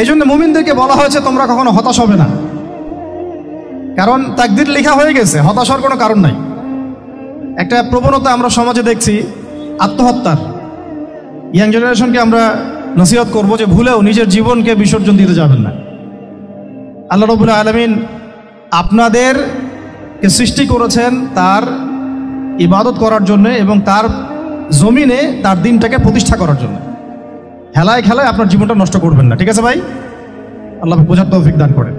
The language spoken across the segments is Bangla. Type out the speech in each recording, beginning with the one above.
এই জন্য মুমিনদেরকে বলা হয়েছে তোমরা কখনো হতাশ হবে না, কারণ তাকদীর লেখা হয়ে গেছে, হতাশার কোনো কারণ নাই। একটা প্রবণতা আমরা সমাজে দেখছি আত্মহত্যার। ইয়াং জেনারেশনকে আমরা নসিহত করব যে ভুলেও নিজের জীবনকে বিসর্জন দিতে যাবেন না। আল্লাহ রাব্বুল আলামিন আপনাদেরকে সৃষ্টি করেছেন তার ইবাদত করার জন্য এবং তার জমিনে তার দিনটাকে প্রতিষ্ঠা করার জন্য। হেলায় খেলায় আপনার জীবনটা নষ্ট করবেন না, ঠিক আছে ভাই? আল্লাহ বোঝার তৌফিক দান করেন।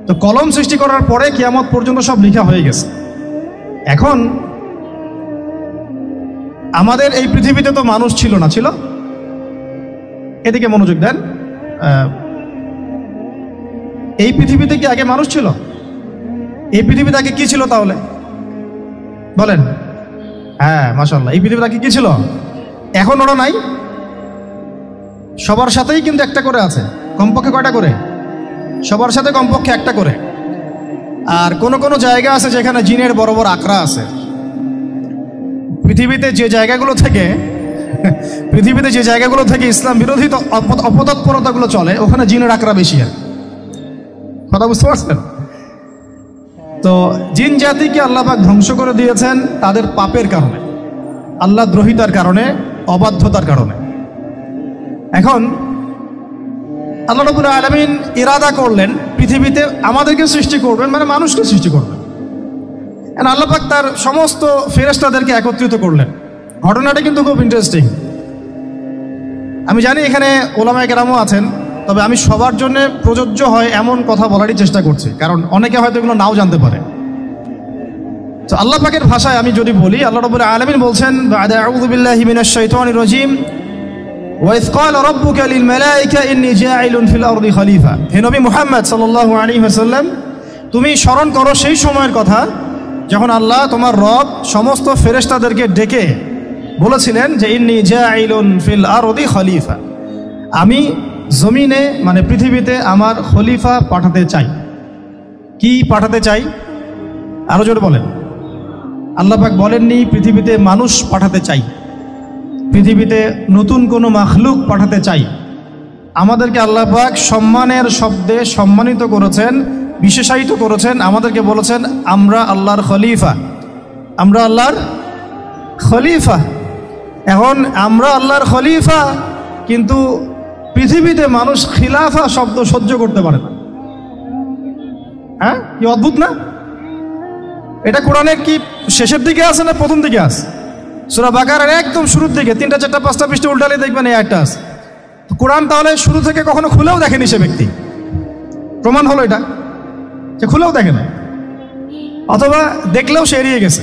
তো কলম সৃষ্টি করার পরে কিয়ামত পর্যন্ত সব লেখা হয়ে গেছে। এখন আমাদের এই পৃথিবীতে তো মানুষ ছিল না, ছিল? এদিকে মনোযোগ দেন। এই পৃথিবীতে কি আগে মানুষ ছিল? এই পৃথিবীতে আগে কি ছিল তাহলে বলেন? হ্যাঁ, মাশাআল্লাহ। এই পৃথিবীতে আগে কি ছিল? এখন ওরা নাই? সবার সাথেই কিন্তু একটা করে আছে, কমপক্ষে কয়টা করে? সবার সাথে কমপক্ষে একটা করে। আর কোন কোন জায়গা আছে যেখানে জিনের বড় বড় আকড়া আছে। পৃথিবীতে যে জায়গাগুলো থেকে ইসলাম বিরোধী অপতৎপরতাগুলো চলে, ওখানে জিনের আকড়া বেশি। আর কথা বুঝতে পারছেন? তো জিন জাতিকে আল্লাহ পাক ধ্বংস করে দিয়েছেন তাদের পাপের কারণে, আল্লাহ দ্রোহিতার কারণে, অবাধ্যতার কারণে। এখন আল্লাহ রাব্বুল আলামিন ইরাদা করলেন পৃথিবীতে আমাদেরকে সৃষ্টি করবেন, মানে মানুষকে সৃষ্টি করবেন। আল্লাহ পাক তার সমস্ত ফেরেশতাদেরকে একত্রিত করলেন। ঘটনাটা কিন্তু খুব ইন্টারেস্টিং। আমি জানি এখানে ওলামায়ে কেরামও আছেন, তবে আমি সবার জন্য প্রযোজ্য হয় এমন কথা বলারই চেষ্টা করছি, কারণ অনেকে হয়তো এগুলো নাও জানতে পারে। তো আল্লাহ পাকের ভাষায় আমি যদি বলি, আল্লাহ রাব্বুল আলামিন বলছেন, বা'দা আউযু বিল্লাহি মিনাশ শাইতানির রাজীম, ওয়াইয ক্বালা রাব্বুকা লিল মালায়েকা ইন্নী জাa'ইলুন ফিল আরদি খলিফা। হে নবী মুহাম্মদ সাল্লাল্লাহু আলাইহি ওয়াসাল্লাম, তুমি স্মরণ করো সেই সময়ের কথা যখন আল্লাহ তোমার রব সমস্ত ফেরেশতাদেরকে ডেকে বলেছিলেন যে ইন্নী জাa'ইলুন ফিল আরদি খলিফা, আমি জমিনে মানে পৃথিবীতে আমার খলিফা পাঠাতে চাই। কি পাঠাতে চাই? আরো জোরে বলেন। আল্লাহ পাক বলেননি পৃথিবীতে মানুষ পাঠাতে চাই, পৃথিবীতে নতুন কোনো মাখলুক পাঠাতে চাই। আমাদেরকে আল্লাহ পাক সম্মানের শব্দে সম্মানিত করেছেন, বিশেষায়িত করেছেন। আমাদেরকে বলেছেন আমরা আল্লাহর খলিফা, আমরা আল্লাহর খলিফা। এখন আমরা আল্লাহর খলিফা, কিন্তু পৃথিবীতে মানুষ খিলাফা শব্দ সহ্য করতে পারে না। হ্যাঁ, কি অদ্ভুত না? এটা কোরআনের কি শেষের দিকে আছে না প্রথম দিকে আছে? সূরা বাকারার একদম শুরুর দিকে 3টা 4টা 5টা পৃষ্ঠা উল্টালে দেখবেন এই একটা আছে। কোরআন তাহলে শুরু থেকে কখনো খুলেও দেখেনি সে ব্যক্তি। প্রমাণ হলো এটা যে খুলেও দেখে না, অথবা দেখলেও সে এড়িয়ে গেছে।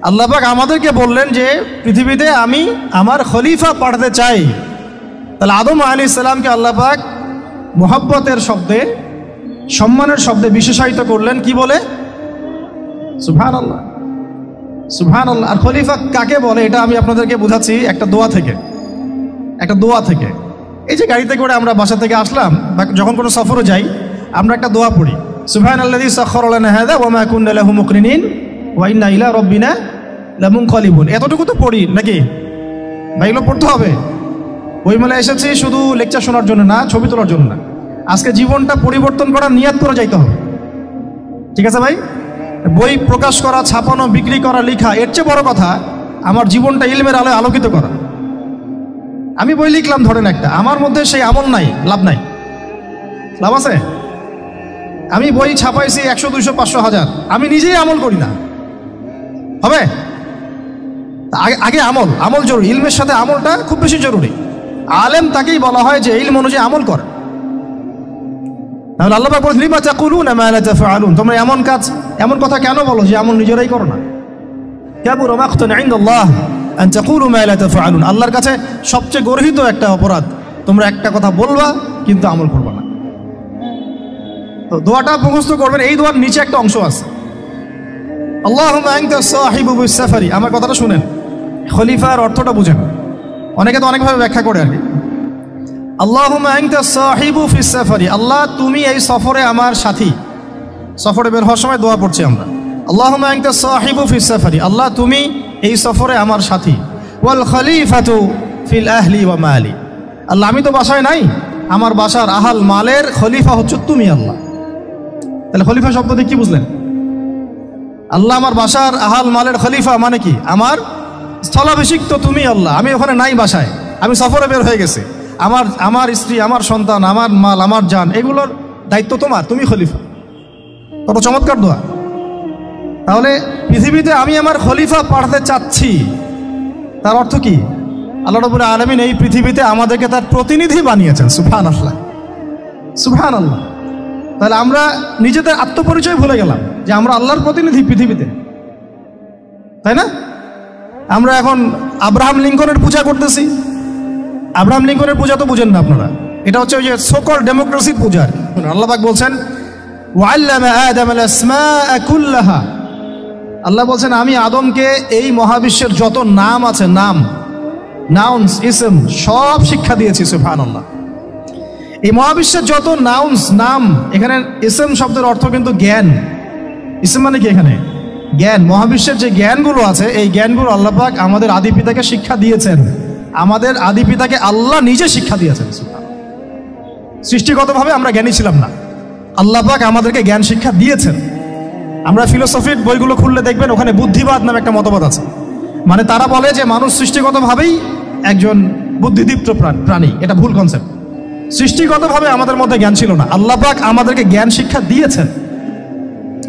আল্লাহ পাক আমাদেরকে বললেন যে পৃথিবীতে আমি আমার খলিফা পাঠাতে চাই। তাহলে আদম আলাইহিস সালামকে আল্লাহ পাক মুহাব্বতের শব্দে, সম্মানের শব্দে বিশেষায়িত করলেন কি বলে? সুবহানাল্লাহ, সুবহানাল্লাহ। আর খলিফা কাকে বলে এটা আমি আপনাদেরকে বোঝাচ্ছি একটা দোয়া থেকে। এই যে গাড়িতে করে আমরা বাসা থেকে আসলাম বা যখন কোনো সফরে যাই, আমরা একটা দোয়া পড়ি, সুবহানাল্লাযী সাখখারা লানা হাযা ওয়া মা কুন্না লাহু মুকরিনিন ওয়া ইন্না ইলা রাব্বিনা লামুনকালিবুন। এতটুকু তো পড়ি নাকি ভাই? এগুলো পড়তে হবে। ওই মেলা এসেছি শুধু লেকচার শোনার জন্য না, ছবি তোলার জন্য না। আজকে জীবনটা পরিবর্তন করার নিয়াত করে যাইতে হবে, ঠিক আছে ভাই? বই প্রকাশ করা, ছাপানো, বিক্রি করা, লেখা, এর চেয়ে বড় কথা আমার জীবনটা ইলমের আলোয় আলোকিত করা। আমি বই লিখলাম ধরেন একটা, আমার মধ্যে সেই আমল নাই, লাভ নাই। লাভ আছে? আমি বই ছাপাইছি 100, 200, 500, 1000, আমি নিজেই আমল করি না, হবে? আগে আমল জরুরি। ইলমের সাথে আমলটা খুব বেশি জরুরি। আলেম তাকেই বলা হয় যে ইলম অনুযায়ী আমল করে। তাহলে আল্লাহ পাক বলেন লিমা তাকুলুনা মা লা তাফআলুন, তোমরা এমন কথা কেন বলো যে আমল নিজেরাই করো না? কাবুরা মাকতান ইনদাল্লাহ আন তাকুলু মা লা তাফআলুন, আল্লাহর কাছে সবচেয়ে গর্হিত একটা অপরাধ তোমরা একটা কথা বলবা কিন্তু আমল করবা না। তো দোয়াটা মুখস্থ করবেন। এই দোয়ার নিচে একটা অংশ আছে, আল্লাহুম্মা আনতা সাহিবু বিস সাফারি। আমার কথাটা শুনেন, খলিফার অর্থটা বুঝেন। অনেকে তো অনেকভাবে ব্যাখ্যা করে আর কি। আল্লাহুম্মা আনতা সাহিবু ফিস সাফারি, আল্লাহ তুমি এই সফরে আমার সাথী। সফরে বের হওয়ার সময় দোয়া পড়ছি আমরা, আল্লাহুম্মা আনতা সাহিবু ফিস সাফারি, আল্লাহ তুমি এই সফরে আমার সাথী। ওয়াল খলিফাতু ফিল আহলি ওয়া মালি, আল্লাহ আমি তো বাসায় নাই, আমার বাসার আহাল মালের খলিফা হচ্ছে তুমি আল্লাহ। তাহলে খলিফা শব্দ দিয়ে কি বুঝলেন? আল্লাহ আমার বাসার আহাল মালের খলিফা মানে কি? আমার স্থলাভিষিক্ত তুমি আল্লাহ। আমি ওখানে নাই বাসায়, আমি সফরে বের হয়ে গেছি। আমার স্ত্রী, আমার সন্তান, আমার মাল, আমার জান, এগুলোর দায়িত্ব তোমার, তুমি খলিফা। কত চমৎকার দোয়া। তাহলে পৃথিবীতে আমি আমার খলিফা পাঠাতে চাচ্ছি, তার অর্থ কি? আল্লাহ রাব্বুল আলামিন এই পৃথিবীতে আমাদেরকে তার প্রতিনিধি বানিয়েছেন। সুবহানাল্লাহ, সুবহানাল্লাহ। তাহলে আমরা নিজেদের আত্মপরিচয় ভুলে গেলাম যে আমরা আল্লাহর প্রতিনিধি পৃথিবীতে, তাই না? আমরা এখন আব্রাহাম লিঙ্কনের পূজা করতেছি। আব্রাহাম লিঙ্কনের পূজা তো বুঝেন না আপনারা, এটা হচ্ছে ওই যে সকল ডেমোক্রেসির পূজা। আল্লাহ পাক বলছেন ওয়াল্লামা আদামাল আসমাআ কুল্লাহা, আল্লাহ বলছেন আমি আদমকে এই মহাবিশ্বের যত নাম আছে, নাউন্স, ইসম, সব শিক্ষা দিয়েছি। সুবহানাল্লাহ। এই মহাবিশ্বের যত নাম, এখানে ইসম শব্দের অর্থ কিন্তু জ্ঞান। ইসম মানে কি? এখানে জ্ঞান। মহাবিশ্বের যে জ্ঞানগুলো আছে, এই জ্ঞানগুলো আল্লাহ পাক আমাদের আদি পিতাকে শিক্ষা দিয়েছেন। আমাদের আদি পিতাকে আল্লাহ নিজে শিক্ষা দিয়েছেন। সৃষ্টিগতভাবে আমরা জ্ঞানী ছিলাম না, আল্লাহ পাক আমাদেরকে জ্ঞান শিক্ষা দিয়েছেন। আমরা ফিলোসফির বইগুলো খুললে দেখবেন ওখানে বুদ্ধিবাদ নামে একটা মতবাদ আছে। মানে তারা বলে যে মানুষ সৃষ্টিগতভাবেই একজন বুদ্ধিদীপ্ত প্রাণী। এটা ভুল কনসেপ্ট। সৃষ্টিগতভাবে আমাদের মধ্যে জ্ঞান ছিল না, আল্লাহ পাক আমাদেরকে জ্ঞান শিক্ষা দিয়েছেন।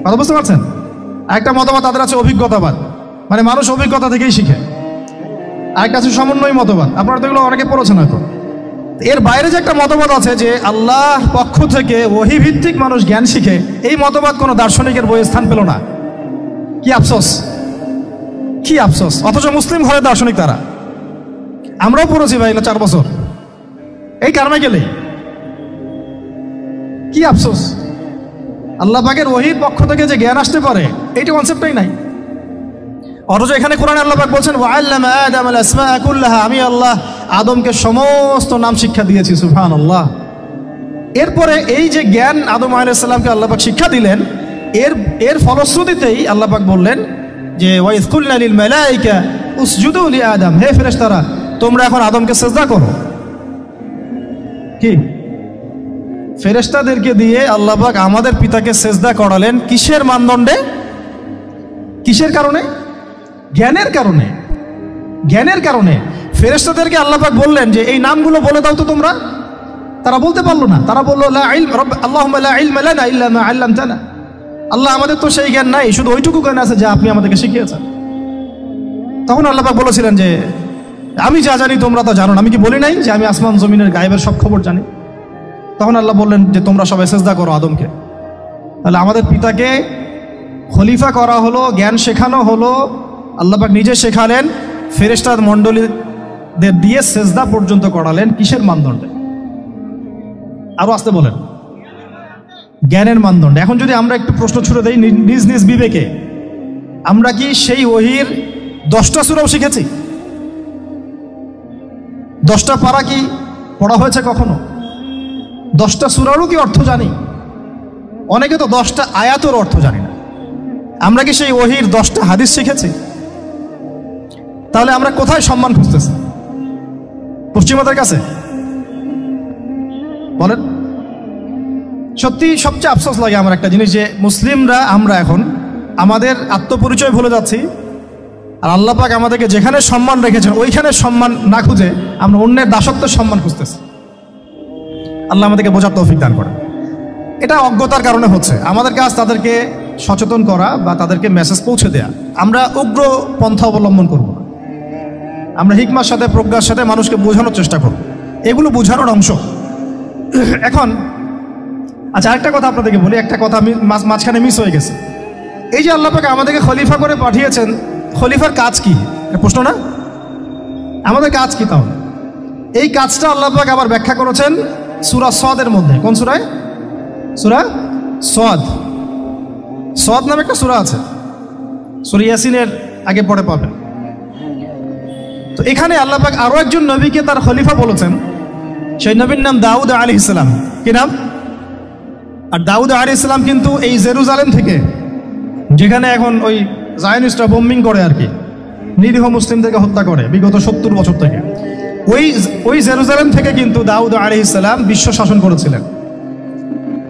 কথা বুঝতে পারছেন? একটা মতবাদ তাদের আছে অভিজ্ঞতাবাদ, মানে মানুষ অভিজ্ঞতা থেকেই শিখে। আরেকটা আছে সমন্বয় মতবাদ, আপনারা তো এগুলো অনেকে পড়েছেন হয়তো। এর বাইরে যে একটা মতবাদ আছে যে আল্লাহ পক্ষ থেকে ওহী ভিত্তিক মানুষ জ্ঞান শিখে, এই মতবাদ কোনো দার্শনিকের বইয়ে স্থান পেল না। কি আফসোস, কি আফসোস। অথচ মুসলিম ঘরের দার্শনিক তারা। আমরাও পড়েছি ভাই 4 বছর, এই কারণে গেলে কি আফসোস। আল্লাহ পাকের ওহীর পক্ষ থেকে যে জ্ঞান আসতে পারে, এইটা কনসেপ্টটাই নাই। অথচ এখানে কোরআনে আল্লাহ পাক বলছেন ওয়াল্লামা আদামাল আসমাআ কুল্লাহা, আমি আল্লাহ আদমকে সমস্ত নাম শিক্ষা দিয়েছি। সুবহানাল্লাহ। এরপরে এই যে জ্ঞান আদম আলাইহিস সালামকে আল্লাহ পাক শিক্ষা দিলেন, এর ফলশ্রুতিতেই আল্লাহ পাক বললেন যে ওয়াইয কুলনা লিল মালাইকা উসজুদু লি আদম, হে ফেরেশতারা তোমরা এখন আদমকে সিজদা করো। কি ফেরেশতাদেরকে দিয়ে আল্লাহ পাক আমাদের পিতাকে সিজদা করালেন কিসের মানদণ্ডে? কিসের কারণে? জ্ঞানের কারণে। জ্ঞানের কারণে ফেরেশতাদেরকে আল্লাহ পাক বললেন যে এই নামগুলো বলে দাও তো তোমরা। তারা বলতে পারলো না, তারা বললো লা ইলম আল্লাহুম্মা লা ইলমা লানা ইল্লা মা আল্লামতানা, আল্লাহ আমাদের তো সেই জ্ঞান নাই, শুধু ওইটুকু জ্ঞান আছে যা আপনি আমাদেরকে শিখিয়েছেন। তখন আল্লাহ পাক বলেছিলেন যে আমি যা জানি তোমরা তা জানো না, আমি কি বলি নাই যে আমি আসমান জমিনের গায়েবের সব খবর জানি? তখন আল্লাহ বললেন যে তোমরা সবাই সিজদা করো আদমকে। তাহলে আমাদের পিতাকে খলিফা করা হলো, জ্ঞান শেখানো হলো, আল্লাহ পাক নিজে শেখালেন, ফেরেশতা মণ্ডলীদের দিয়ে সিজদা পর্যন্ত করালেন। কিসের মানদণ্ডে? আরো আসতে বলেন, জ্ঞানের মানদণ্ডে। এখন যদি আমরা একটু প্রশ্ন ছুড়ে দেই নিজ নিজ বিবেকে, আমরা কি সেই ওহীর 10টা সূরাও শিখেছি? 10টা পারা কি পড়া হয়েছে কখনো? 10টা সূরারও কি অর্থ জানি? অনেকে তো 10টা আয়াতের অর্থ জানি না। আমরা কি সেই ওহীর 10টা হাদিস শিখেছি? তাহলে আমরা কোথায় সম্মান খুঁজতেছি? পশ্চিমাদের কাছে? বলেন। সত্যি সবচেয়ে আফসোস লাগে আমার একটা জিনিস, যে মুসলিমরা আমরা এখন আমাদের আত্মপরিচয় ভুলে যাচ্ছি, আর আল্লাহ পাক আমাদেরকে যেখানে সম্মান রেখেছেন ওইখানে সম্মান না খুঁজে আমরা অন্যের দাসত্বের সম্মান খুঁজতেছি। আল্লাহ আমাদেরকে বোঝার তৌফিক দান করেন। এটা অজ্ঞতার কারণে হচ্ছে। আমাদের কাজ তাদেরকে সচেতন করা বা তাদেরকে মেসেজ পৌঁছে দেয়া। আমরা উগ্র পন্থা অবলম্বন করব না, আমরা হিকমার সাথে প্রজ্ঞার সাথে মানুষকে বোঝানোর চেষ্টা করব। এগুলো বোঝানোর অংশ। এখন আচ্ছা, আরেকটা কথা আপনাদেরকে বলি, একটা কথা মাঝখানে মিস হয়ে গেছে। এই যে আল্লাহ পাক আমাদেরকে খলিফা করে পাঠিয়েছেন, খলিফার কাজ কি? প্রশ্ন না? আমাদের কাজ কি তাহলে? এই কাজটা আল্লাহ পাক আবার ব্যাখ্যা করেছেন সূরা সদের মধ্যে। কোন সূরায়? সূরা সদ। সদ নামে একটা সূরা আছে, সূরা ইয়াসিনের আগে পরে পাবেন। তো এখানে আল্লাহ পাক আরো একজন নবীকে তার খলিফা বলেছেন। সেই নবীর নাম দাউদ আলাইহিস সালাম। কি নাম? আর দাউদ আলাইহিস সালাম কিন্তু এই জেরুজালেম থেকে, যেখানে এখন ওই জায়নিস্টরা বোম্বিং করে আর কি, নিরীহ মুসলিমদেরকে হত্যা করে বিগত 70 বছর থেকে, ওই জেরুজালেম থেকে কিন্তু দাউদ আলাইহিস সালাম বিশ্ব শাসন করেছিলেন।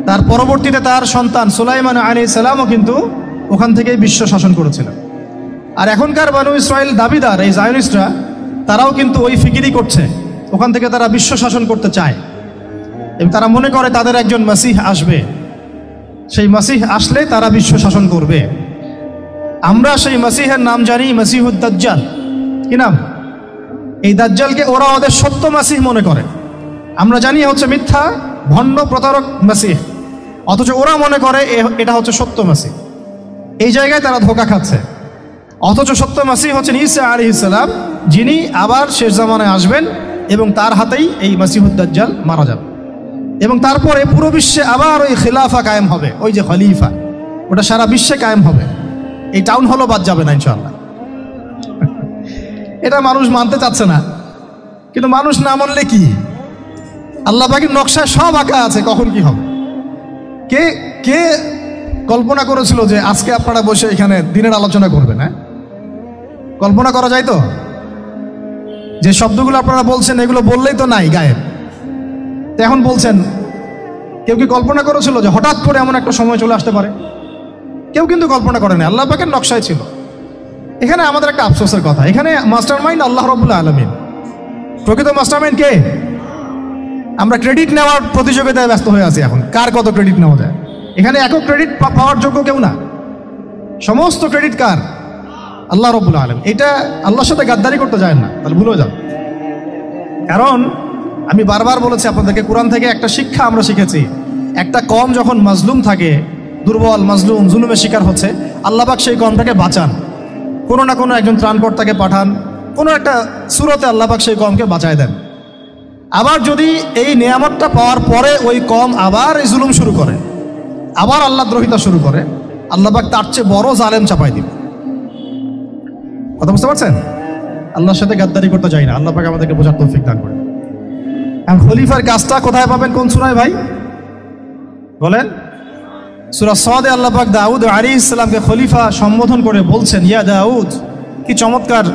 তার পরবর্তীতে তার সন্তান সুলাইমান আলাইহিস সালামও কিন্তু ওখান থেকেই বিশ্ব শাসন করেছিলেন। আর এখনকার বানু ইসরাইল দাবিদার এই জায়নিস্টরা, তারাও কিন্তু ওই ফিকিরই করছে, ওখান থেকে তারা বিশ্ব শাসন করতে চায় এবং তারা মনে করে তাদের একজন মাসিহ আসবে, সেই মাসিহ আসলে তারা বিশ্ব শাসন করবে। আমরা সেই মাসিহের নাম জানি মাসিহুদ দাজ্জাল। কি নাম? এই দাজ্জালকে ওরা ওদের সত্য মাসিহ মনে করে, আমরা জানি হচ্ছে মিথ্যা ভণ্ড প্রতারক মাসিহ, অথচ ওরা মনে করে এটা হচ্ছে সত্য মাসিহ। এই জায়গায় তারা ধোঁকা খাচ্ছে। অথচ সত্য মাসিহ হচ্ছেন ঈসা আলাইহিস সালাম, যিনি আবার শেষ জামানায় আসবেন এবং তার হাতেই এই মাসিহুদ দাজ্জাল মারা যাবে এবং তারপরে পুরো বিশ্বে আবার ওই খিলাফা কায়েম হবে। ওই যে খলিফা, ওটা সারা বিশ্বে কায়েম হবে, এই টাউন হলও বাদ যাবে না ইনশাআল্লাহ। এটা মানুষ মানতে চাচ্ছে না, কিন্তু মানুষ না মানলে কি, আল্লাহ পাকের নকশায় সব আঁকা আছে কখন কি হবে। কে কে কল্পনা করেছিল যে আজকে আপনারা বসে এখানে দিনের আলোচনা করবেন? হ্যাঁ, কল্পনা করা যায় তো? যে শব্দগুলো আপনারা বলছেন এগুলো বললেই তো নাই গায়েব, তো এখন বলছেন। কেউ কি কল্পনা করেছিল যে হঠাৎ করে এমন একটা সময় চলে আসতে পারে? কেউ কিন্তু কল্পনা করেনি, আল্লাহ পাকের নকশায় ছিল। এখানে আমাদের একটা আফসোসের কথা, এখানে মাস্টার মাইন্ড আল্লাহ রাব্বুল আলামিন। প্রকৃত মাস্টার মাইন্ড কে? আমরা ক্রেডিট নেওয়ার প্রতিযোগিতায় ব্যস্ত হয়ে আছি এখন, কার কত ক্রেডিট নেওয়া যায়। এখানে একক ক্রেডিট পাওয়ার যোগ্য কেউ না, সমস্ত ক্রেডিট কার? আল্লাহ রাব্বুল আলামিন। এটা আল্লাহর সাথে গাদ্দারি করতে যায় না, তাহলে ভুলে যান। কারণ আমি বারবার বলেছি আপনাদেরকে, কোরআন থেকে একটা শিক্ষা আমরা শিখেছি, একটা কম যখন মাজলুম থাকে, দুর্বল মাজলুম জুলুমের শিকার হচ্ছে, আল্লাহ পাক সেই কমটাকে বাঁচান, কোনো না কোনো একজন ত্রাণকর্তাকে পাঠান, কোনো একটা সূরতে আল্লাহ পাক সেই কমকে বাঁচায় দেন। আবার যদি এই নিয়ামতটা পাওয়ার পরে ওই কম আবার এই জুলুম শুরু করে, আবার আল্লাহ দ্রোহিতা শুরু করে, আল্লাহ পাক তার চেয়ে বড় জালেম চাপাই দিবে। কথা বুঝতে পারছেন? আল্লাহর সাথে গাদ্দারি করতে চাই না, আল্লাহ পাক আমাদেরকে বোঝার তৌফিক দান করে। এখন খলিফার কাজটা কোথায় পাবেন? কোন সূরায় ভাই বলেন? সূরা সাদে আল্লাহ পাক দাউদ আলাইহিস সালামকে খলিফা সম্বোধন করে বলছেন, ইয়া দাউদ, কি চমৎকার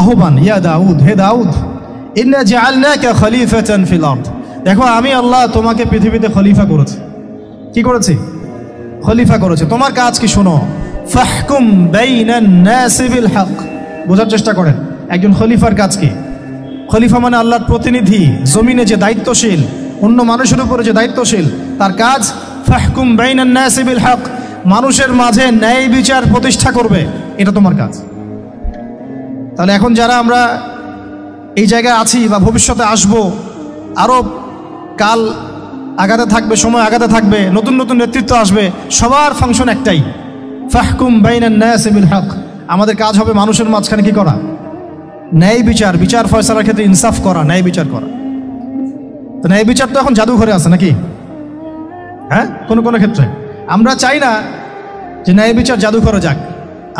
আহ্বান, ইয়া দাউদ, হে দাউদ, ইন্না জাআলনাকা খলিফাতান ফিল আরদ। দেখো আমি আল্লাহ তোমাকে পৃথিবীতে খলিফা করেছি। কি করেছি? খলিফা করেছে। তোমার কাজ কি শোনো, ফাহকুম বাইনান নাসি বিল হক। বোঝার চেষ্টা করেন একজন খলিফার কাজ কি। খলিফা মানে আল্লাহর প্রতিনিধি, জমিনে যে দায়িত্বশীল, অন্য মানুষের উপরে যে দায়িত্বশীল, তার কাজ ফাহকুম বাইনান নাসি বিল হক, মানুষের মাঝে ন্যায় বিচার প্রতিষ্ঠা করবে, এটা তোমার কাজ। তাহলে এখন যারা আমরা এই জায়গায় আছি বা ভবিষ্যতে আসব, আরও কাল আগাতে থাকবে, সময় আগাতে থাকবে, নতুন নতুন নেতৃত্ব আসবে, সবার ফাংশন একটাই, ফাহকুম বাইনান নাসি বিল হক। আমাদের কাজ হবে মানুষের মাঝখানে কি করা? ন্যায় বিচার, বিচার ফয়সালার ক্ষেত্রে ইনসাফ করা, ন্যায় বিচার করা। তো ন্যায় বিচার তো এখন জাদুঘরে আছে নাকি? হ্যাঁ, কোনো কোনো ক্ষেত্রে আমরা চাই না যে ন্যায় বিচার জাদুঘরে যাক,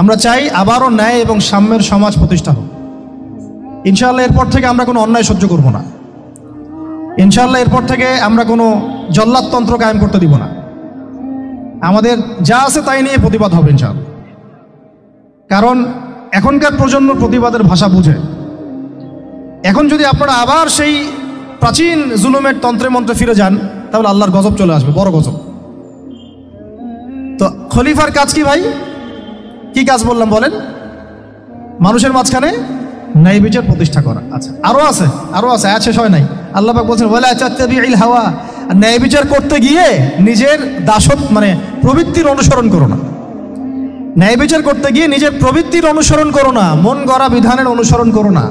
আমরা চাই আবারও ন্যায় এবং সাম্যের সমাজ প্রতিষ্ঠা হোক। ইনশাআল্লাহ এরপর থেকে আমরা কোনো অন্যায় সহ্য করব না। ইনশাআল্লাহ এরপর থেকে আমরা কোনো জল্লাদতন্ত্র কায়েম করতে দিব না। আমাদের যা আছে তাই নিয়ে প্রতিবাদ হবে ইনশাআল্লাহ। কারণ এখনকার প্রজন্ম প্রতিবাদের ভাষা বুঝে। এখন যদি আপনারা আবার সেই প্রাচীন জুলুমের তন্ত্রে মন্ত্রে ফিরে যান, তাহলে আল্লাহর গজব চলে আসবে, বড় গজব। তো খলিফার কাজ কি ভাই? কি কাজ বললাম বলেন? মানুষের মাঝখানে ন্যায় বিচার প্রতিষ্ঠা করা। আচ্ছা, আরো আছে, আরো আছে, আয়াত শেষ হয় নাই। আল্লাহ পাক বলছেন, ওয়ালা তাত্তাবিউল হাওয়া, ন্যায় বিচার করতে গিয়ে নিজের দাসত্ব মানে প্রবৃত্তির অনুসরণ করো না। ন্যায় বিচার করতে গিয়ে নিজের প্রবৃত্তির অনুসরণ করো না, মন গড়া বিধানের অনুসরণ করো না।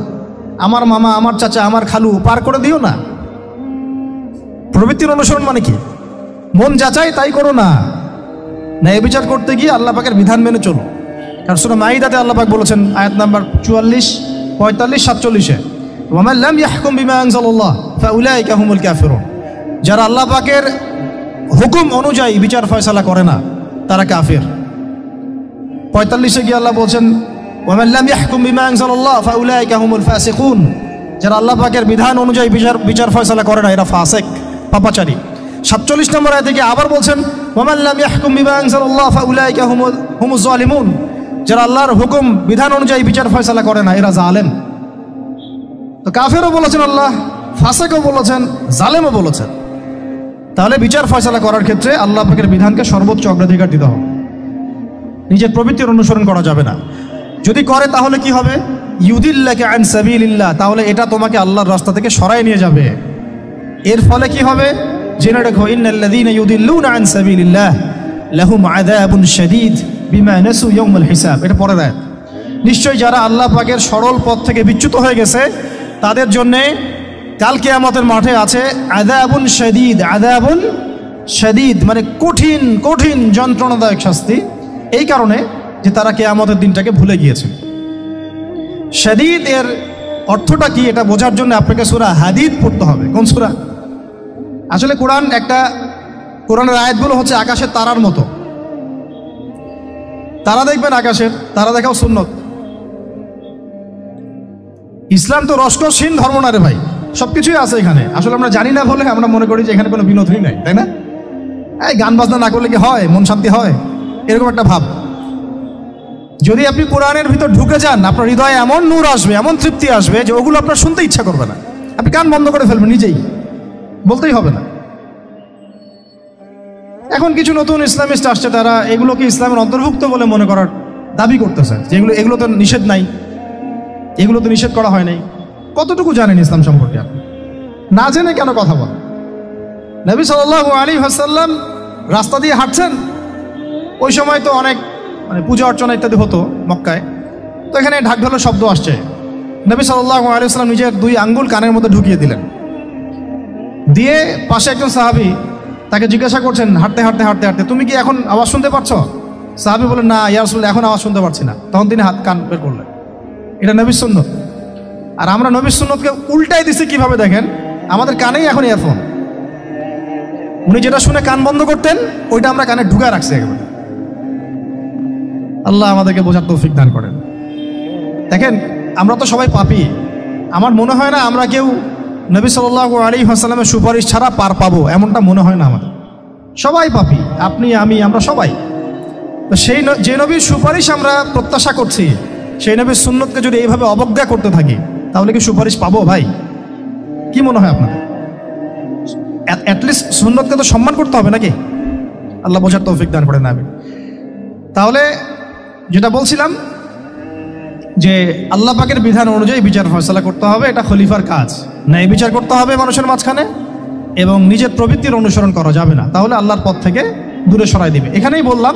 আমার মামা, আমার চাচা, আমার খালু পার করে দিও না। প্রবৃত্তির অনুসরণ মানে কি? মন যাচাই তাই করো না। ন্যায় বিচার করতে গিয়ে আল্লাহ পাকের বিধান মেনে চলো। কারণ সূরা মাইদাতে আল্লাহ পাক বলেছেন, আয়াত নাম্বার 44, 45, 47, ওয়া মান লাম ইয়াহকুম বিমা আনজালাল্লাহ ফাউলাইকা হুমুল কাফিরুন। যারা আল্লাহ পাকের হুকুম অনুযায়ী বিচার ফয়সালা করে না, তারা কাফির। 45-এ গিয়ে আল্লাহ বলছেন, ওয়া মান লাম ইয়াহকুম বিমা আনজালাল্লাহ ফাউলাইকা হুমুল ফাসিকুন। যারা আল্লাহ পাকের বিধান অনুযায়ী বিচার ফয়সালা করে না, এরা ফাসিক, পাপাচারী। 47 নম্বর আয়াতে গিয়ে আবার বলছেন, ওয়া মান লাম ইয়াহকুম বিমা আনজালাল্লাহ ফাউলাইকা হুমুজ জালিমুন। যারা আল্লাহর হুকুম বিধান অনুযায়ী বিচার ফয়সালা করে না, এরা জালেম। তো কাফেরও বলেছেন আল্লাহ, ফাসেকও বলেছেন, জালেমও বলেছেন। তাহলে বিচার ফয়সালা করার ক্ষেত্রে আল্লাহ পাকের বিধানকে সর্বোচ্চ অগ্রাধিকার দিতে হবে, নিজের প্রবৃত্তির অনুসরণ করা যাবে না। যদি করে তাহলে কি হবে? ইউদিল্লাকে আন সাবিলিল্লাহ, তাহলে এটা তোমাকে আল্লাহর রাস্তা থেকে সরায় নিয়ে যাবে। এর ফলে কি হবে? জেনে রেখো, ইন্নাল্লাযীনা ইউদিল্লুনা আন সাবিলিল্লাহ লাহুম আযাবুন শাদীদ বিমা নাসু ইয়াউমাল হিসাব। এটা পরের আয়াত। নিশ্চয়ই যারা আল্লাহ পাকের সরল পথ থেকে বিচ্যুত হয়ে গেছে তাদের জন্যে কাল কিয়ামতের মাঠে আছে আযাবুন শাদীদ। আযাবুন শাদীদ মানে কঠিন কঠিন যন্ত্রণাদায়ক শাস্তি, এই কারণে যে তারা কিয়ামতের দিনটাকে ভুলে গিয়েছে। শাদীদ এর অর্থটা কি এটা বোঝার জন্য আপনাকে সূরা হাদীদ পড়তে হবে। কোন সূরা? আসলে কোরআনের আয়াতগুলো হচ্ছে আকাশের তারার মতো। তারা দেখবেন আকাশের, তারা দেখাও সুন্নত। ইসলাম তো রসকসহীন ধর্ম না রে ভাই, সবকিছুই আছে এখানে। আসলে আমরা জানি না বলে আমরা মনে করি যে এখানে কোনো বিনোদনই নাই, তাই না? এই গান বাজনা না করলে কি হয়, মন শান্তি হয়, এরকম একটা ভাব। যদি আপনি কোরআনের ভিতর ঢুকে যান, আপনার হৃদয়ে এমন নূর আসবে, এমন তৃপ্তি আসবে যে ওগুলো আপনার শুনতে ইচ্ছা করবে না, আপনি কান বন্ধ করে ফেলবেন, নিজেই বলতেই হবে না। এখন কিছু নতুন ইসলামিস্ট আসছে, তারা এগুলোকে ইসলামের অন্তর্ভুক্ত বলে মনে করার দাবি করতেছে যে এগুলো তো নিষেধ নাই, এগুলো তো নিষেধ করা হয় নাই। কতটুকু জানেন ইসলাম সম্পর্কে আপনি? না জেনে কেন কথা বলেন? নবী সাল্লাল্লাহু আলাইহি ওয়াসাল্লাম রাস্তা দিয়ে হাঁটছেন, ওই সময় তো অনেক পূজা অর্চনা ইত্যাদি হতো মক্কায়। তো এখানে ঢাক ঢোলের শব্দ আসছে। নবী সাল্লাল্লাহু আলাইহি ওয়াসাল্লাম নিজের 2 আঙ্গুল কানের মধ্যে ঢুকিয়ে দিলেন, দিয়ে পাশে একজন সাহাবী তাকে জিজ্ঞাসা করছেন হাঁটতে হাঁটতে হাঁটতে হাঁটতে, তুমি কি এখন আওয়াজ শুনতে পাচ্ছ? সাহাবী বলেন, না ইয়া রাসূলুল্লাহ, এখন আওয়াজ শুনতে পাচ্ছি না। তখন তিনি কান বের করলেন। এটা নবীর সুন্নত। আর আমরা নবীর সুন্নতকে উল্টাই দিছি কিভাবে দেখেন, আমাদের কানেই এখন ইয়ারফোন। উনি যেটা শুনে কান বন্ধ করতেন ওইটা আমরা কানে ঢুকা রাখছি একেবারে। আল্লাহ আমাদেরকে বোঝার তৌফিক দান করেন। দেখেন, আমরা তো সবাই পাপী। আমার মনে হয় না আমরা কেউ নবী সাল্লাল্লাহু আলাইহি ওয়াসাল্লামের সুপারিশ ছাড়া পার পাবো, এমনটা মনে হয় না আমাদের। সবাই পাপী, আপনি আমি আমরা সবাই। তো যে নবীর সুপারিশ আমরা প্রত্যাশা করছি, সেই নবীর সুন্নতকে যদি এইভাবে অবজ্ঞা করতে থাকি তাহলে কি সুপারিশ পাবো ভাই? কি মনে হয় আপনাদের? অ্যাটলিস্ট সুন্নতকে তো সম্মান করতে হবে নাকি? আল্লাহ বোঝার তৌফিক দান করেন। আমি তাহলে যেটা বলছিলাম যে আল্লাহ পাকের বিধান অনুযায়ী বিচার ফয়সালা করতে হবে, এটা খলিফার কাজ। ন্যায় বিচার করতে হবে মানুষের মাঝখানে, এবং নিজের প্রবৃত্তির অনুসরণ করা যাবে না, তাহলে আল্লাহর পথ থেকে দূরে সরাই দিবে। এখানেই বললাম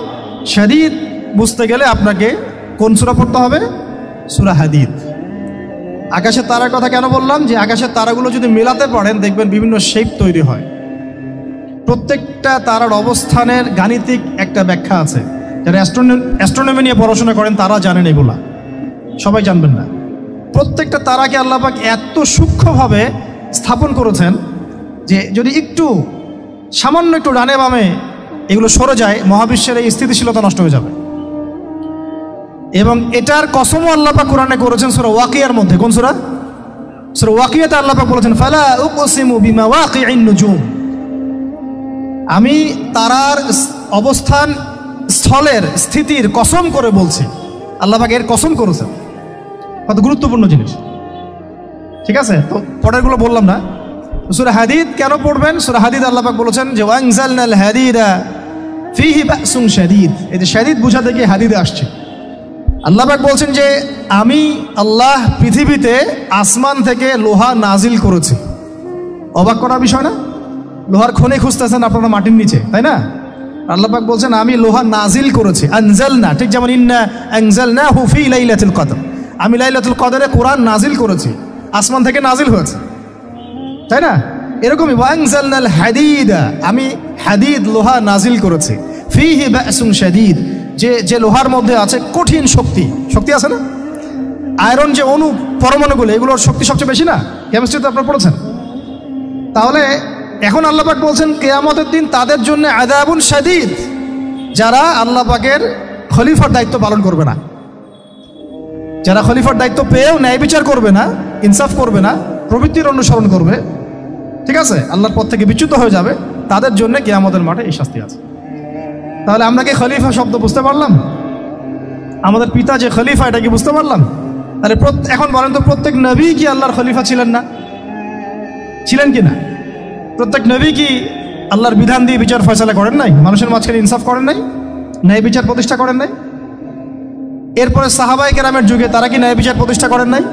শাদীদ বুঝতে গেলে আপনাকে কোন সূরা পড়তে হবে? সূরা হাদীদ। আকাশের তারার কথা কেন বললাম? যে আকাশের তারাগুলো যদি মেলাতে পারেন দেখবেন বিভিন্ন শেপ তৈরি হয়। প্রত্যেকটা তারার অবস্থানের গাণিতিক একটা ব্যাখ্যা আছে। যারা অ্যাস্ট্রোনমি নিয়ে পড়াশোনা করেন তারা জানেন, এগুলা সবাই জানবেন না। প্রত্যেকটা তারাকে আল্লাহ পাক এত সূক্ষ্মভাবে স্থাপন করেছেন যে যদি সামান্য একটু ডানে বামে এগুলো সরে যায়, মহাবিশ্বের এই স্থিতিশীলতা নষ্ট হয়ে যাবে। এবং এটার কসমও আল্লাহ পাক কোরআনে করেছেন সূরা ওয়াকিয়ার মধ্যে। কোন সূরা? সূরা ওয়াকিয়াতে আল্লাহ পাক বলেছেন, ফালা উকসিমু বিমাওয়াকিইন নুজুম। আমি তারার অবস্থান স্থলের স্থিতির কসম করে বলছি। আল্লাহ পাক এর কসম করেছেন। কত গুরুত্বপূর্ণ জিনিস, ঠিক আছে? তো পরেরগুলো বললাম না। সূরা হাদীদ কেন পড়বেন? সূরা হাদীদ আল্লাহ পাক বলেছেন যে ওয়ানজালনাল হাদীদা ফীহি বাসুন শাদীদ। এই যে শাদীদ বুঝাতে গিয়ে হাদীদে আসছে। আল্লাহ পাক বলছেন যে আমি আল্লাহ পৃথিবীতে আসমান থেকে লোহা নাজিল করেছি। অবাক করার বিষয় না? লোহার খনি খুঁজতেছেন আপনারা মাটির নিচে, তাই না? আল্লাহ পাক বলছেন আমি লোহা নাজিল করেছি। আনজালনা, ঠিক যেমন ইন্না আনজালনাহু ফী লাইলাতুল কদর, আমি লাইলাতুল কদরে কোরআন নাজিল করেছি, আসমান থেকে নাজিল হয়েছে, তাই না? এরকমই ওয়ানজালনাল হাদীদা, আমি হাদীদ লোহা নাজিল করেছি। ফীহি বাসুন শাদীদ, যে লোহার মধ্যে আছে কঠিন শক্তি আছে না? আয়রন যে অণু পরমাণুগুলো, এগুলোর শক্তি সবচেয়ে বেশি না? কেমিস্ট্রিতে আপনারা পড়েছেন। তাহলে এখন আল্লাহ পাক বলছেন কিয়ামতের দিন তাদের জন্য আযাবুন শাদীদ, যারা আল্লাহ পাকের খলিফার দায়িত্ব পালন করবে না, যারা খলিফার দায়িত্ব পেয়েও ন্যায় বিচার করবে না, ইনসাফ করবে না, প্রবৃত্তির অনুসরণ করবে, ঠিক আছে, আল্লাহর পথ থেকে বিচ্যুত হয়ে যাবে, তাদের জন্য কিয়ামতের মাঠে এই শাস্তি আছে। তাহলে আমরা কি খলিফা শব্দ বুঝতে পারলাম? আমাদের পিতা যে খলিফা, এটা কি বুঝতে পারলাম? তাহলে এখন বলেন তো, প্রত্যেক নবী কি আল্লাহর খলিফা ছিলেন না? ছিলেন কি না? প্রত্যেক নবী কি আল্লাহর বিধান দিয়ে বিচার ফয়সালা করেন নাই? মানুষের মাঝখানে ইনসাফ করেন নাই? ন্যায় বিচার প্রতিষ্ঠা করেন নাই? এরপরে সাহাবায়ে কেরামের যুগে তারা কি ন্যায় বিচার প্রতিষ্ঠা করেন নাই?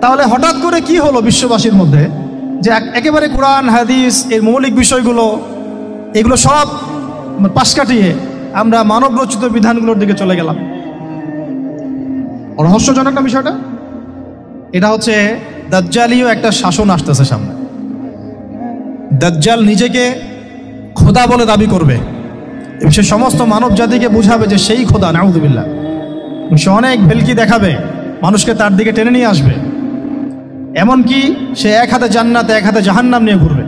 তাহলে হঠাৎ করে কি হলো বিশ্ববাসীর মধ্যে যে একেবারে কোরআন হাদিস এর মৌলিক বিষয়গুলো এগুলো সব পাশ কাটিয়ে আমরা মানব রচিত বিধানগুলোর দিকে চলে গেলাম? রহস্যজনক না বিষয়টা? এটা হচ্ছে দাজ্জালীয় একটা শাসন আসতেছে সামনে। দাজ্জাল নিজেকে খোদা বলে দাবি করবে, সে সমস্ত মানব জাতিকে বুঝাবে যে সেই খোদা, নাউযুবিল্লাহ। সে অনেক ভেলকি দেখাবে, মানুষকে তার দিকে টেনে নিয়ে আসবে। এমনকি সে এক হাতে জান্নাত এক হাতে জাহান্নাম নিয়ে ঘুরবে।